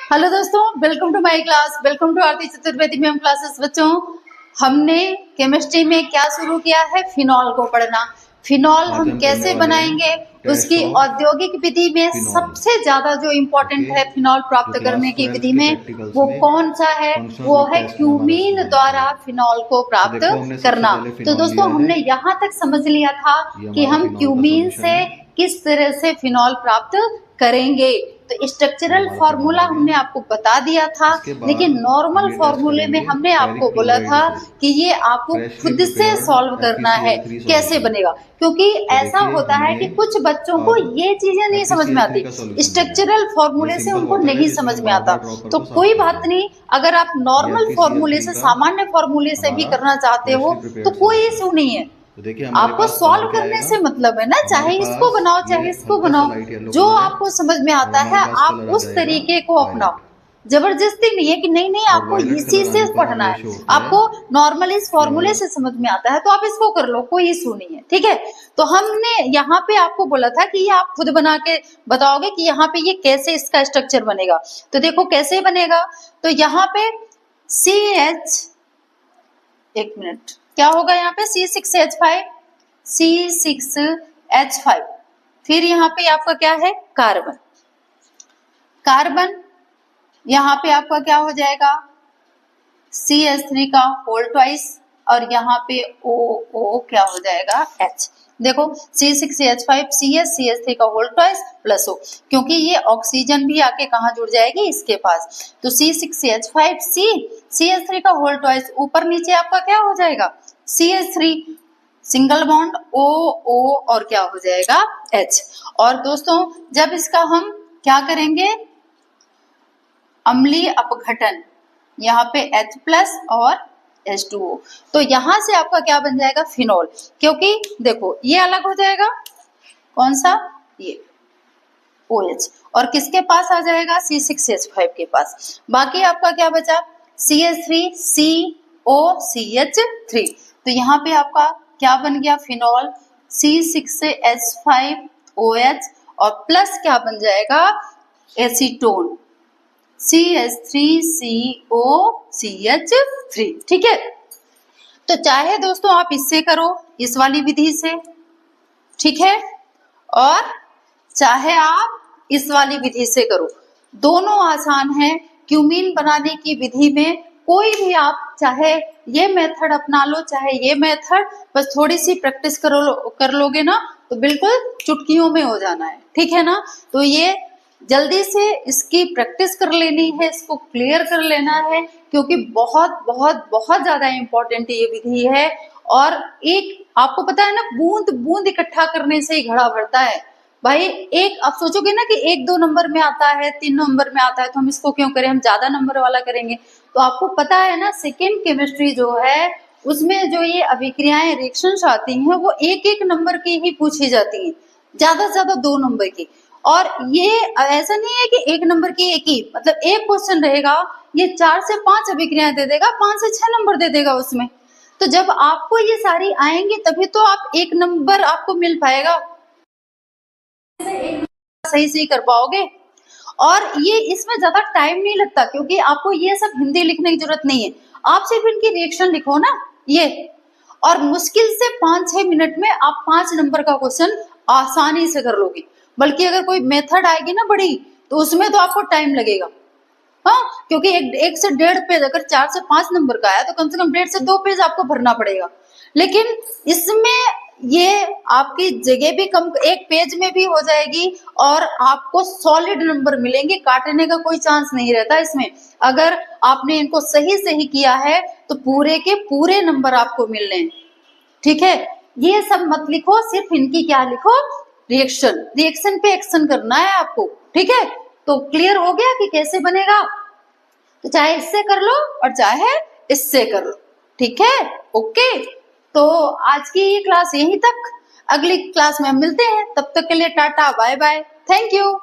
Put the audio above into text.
Hello दोस्तों, welcome to my class. Welcome to Aarti Chaturvedi ma'am classes. बच्चों, हमने केमिस्ट्री में क्या शुरू किया है? फिनॉल को पढ़ना। फिनॉल हम कैसे बनाएंगे, उसकी औद्योगिक विधि में सबसे ज्यादा जो इम्पोर्टेंट है फिनॉल प्राप्त करने की विधि में वो कौन सा है? वो है क्यूमीन द्वारा फिनॉल को प्राप्त करना। तो दोस्तों, हमने यहाँ तक समझ लिया था कि हम क्यूमीन से किस तरह से फिनॉल प्राप्त करेंगे। तो स्ट्रक्चरल फॉर्मूला हमने आपको बता दिया था, लेकिन नॉर्मल फॉर्मूले में हमने आपको बोला था कि ये आपको खुद से सॉल्व करना है। कैसे बनेगा? क्योंकि ऐसा होता है कि कुछ बच्चों को ये चीजें नहीं समझ में आती, स्ट्रक्चरल फॉर्मूले से उनको नहीं समझ में आता। तो कोई बात नहीं, अगर आप नॉर्मल फॉर्मूले से, सामान्य फॉर्मूले से भी करना चाहते हो तो कोई इशू नहीं है। आपको सॉल्व करने से मतलब है ना, चाहे इसको बनाओ चाहे इसको बनाओ, जो आपको समझ में आता है आप उस तरीके को अपनाओ। जबरदस्ती नहीं है कि नहीं नहीं आपको इसी से पढ़ना है, आपको नॉर्मल इस फॉर्मूले से समझ में आता है तो आप इसको कर लो, कोई इशू नहीं है। ठीक है, तो हमने यहाँ पे आपको बोला था कि ये आप खुद बना के बताओगे कि यहाँ पे ये कैसे इसका स्ट्रक्चर बनेगा। तो देखो कैसे बनेगा। तो यहाँ पे CH, एक मिनट, क्या होगा यहाँ पे? C6H5, C6H5। फिर यहाँ पे आपका क्या है? कार्बन। कार्बन यहाँ पे आपका क्या हो जाएगा? CH3 का होल ट्वाइस, और यहाँ पे O क्या हो जाएगा? H। देखो C6H5 CH3 का होल ट्वाइस प्लस O, क्योंकि ये ऑक्सीजन भी आके कहाँ जुड़ जाएगी? इसके पास। तो C6H5 CH3 का होल ट्वाइस, ऊपर नीचे आपका क्या हो जाएगा? CH3, सिंगल बॉन्ड O और क्या हो जाएगा? H। और दोस्तों, जब इसका हम क्या करेंगे? अम्लीय अपघटन, यहाँ पे H प्लस और H2O, तो यहां से आपका क्या बन जाएगा? फिनॉल। क्योंकि देखो ये अलग हो जाएगा, कौन सा? ये OH, और किसके पास आ जाएगा? C6H5 के पास। बाकी आपका क्या बचा? CH3 COCH3। तो यहाँ पे आपका क्या बन गया? फिनॉल। C6H5OH और प्लस क्या बन जाएगा? Acetone, CH3COCH3। ठीक है, तो चाहे दोस्तों आप इससे करो, इस वाली विधि से, ठीक है, और चाहे आप इस वाली विधि से करो, दोनों आसान है। क्यूमीन बनाने की विधि में कोई भी आप चाहे ये मेथड अपना लो चाहे ये मेथड, बस थोड़ी सी प्रैक्टिस कर लोगे ना तो बिल्कुल चुटकियों में हो जाना है। ठीक है ना? तो ये जल्दी से इसकी प्रैक्टिस कर लेनी है, इसको क्लियर कर लेना है, क्योंकि बहुत बहुत बहुत ज्यादा इंपॉर्टेंट ये विधि है। और एक आपको पता है ना, बूंद बूंद इकट्ठा करने से ही घड़ा भरता है भाई। एक आप सोचोगे ना कि 1-2 नंबर में आता है, 3 नंबर में आता है, तो हम इसको क्यों करें, हम ज्यादा नंबर वाला करेंगे। तो आपको पता है ना, सेकेंड केमिस्ट्री जो है उसमें जो ये अभिक्रियाएं, रिएक्शंस आती हैं, वो 1-1 नंबर की ही पूछी जाती हैं, ज्यादा से ज्यादा 2 नंबर की। और ये ऐसा नहीं है कि 1 नंबर की एक ही, मतलब एक क्वेश्चन रहेगा, ये 4 से 5 अभिक्रियाएं दे देगा, 5 से 6 नंबर दे देगा उसमें। तो जब आपको ये सारी आएंगी तभी तो आप 1 नंबर आपको मिल पाएगा, सही सही कर पाओगे। और ये इसमें ज्यादा टाइम नहीं लगता, क्योंकि आपको ये सब हिंदी लिखने की जरूरत नहीं है, आप सिर्फ इनकी रिएक्शन लिखो ना ये, और मुश्किल से 5-6 मिनट में आप 5 नंबर का क्वेश्चन आसानी से कर लोगे। बल्कि अगर कोई मेथड आएगी ना बड़ी, तो उसमें तो आपको टाइम लगेगा। हाँ, क्योंकि एक से 1.5 पेज, अगर 4 से 5 नंबर का है तो कम से कम 1.5 से 2 पेज आपको भरना पड़ेगा। लेकिन इसमें ये आपकी जगह भी कम, एक पेज में भी हो जाएगी, और आपको सॉलिड नंबर मिलेंगे, काटने का कोई चांस नहीं रहता इसमें। अगर आपने इनको सही सही किया है तो पूरे के पूरे नंबर आपको मिलने हैं। ठीक है, ये सब मत लिखो, सिर्फ इनकी क्या लिखो? रिएक्शन। रिएक्शन पे एक्शन करना है आपको। ठीक है, तो क्लियर हो गया कि कैसे बनेगा। तो चाहे इससे कर लो और चाहे इससे कर लो। ठीक है, ओके। तो आज की ये क्लास यहीं तक, अगली क्लास में हम मिलते हैं, तब तक के लिए tata bye bye, thank you.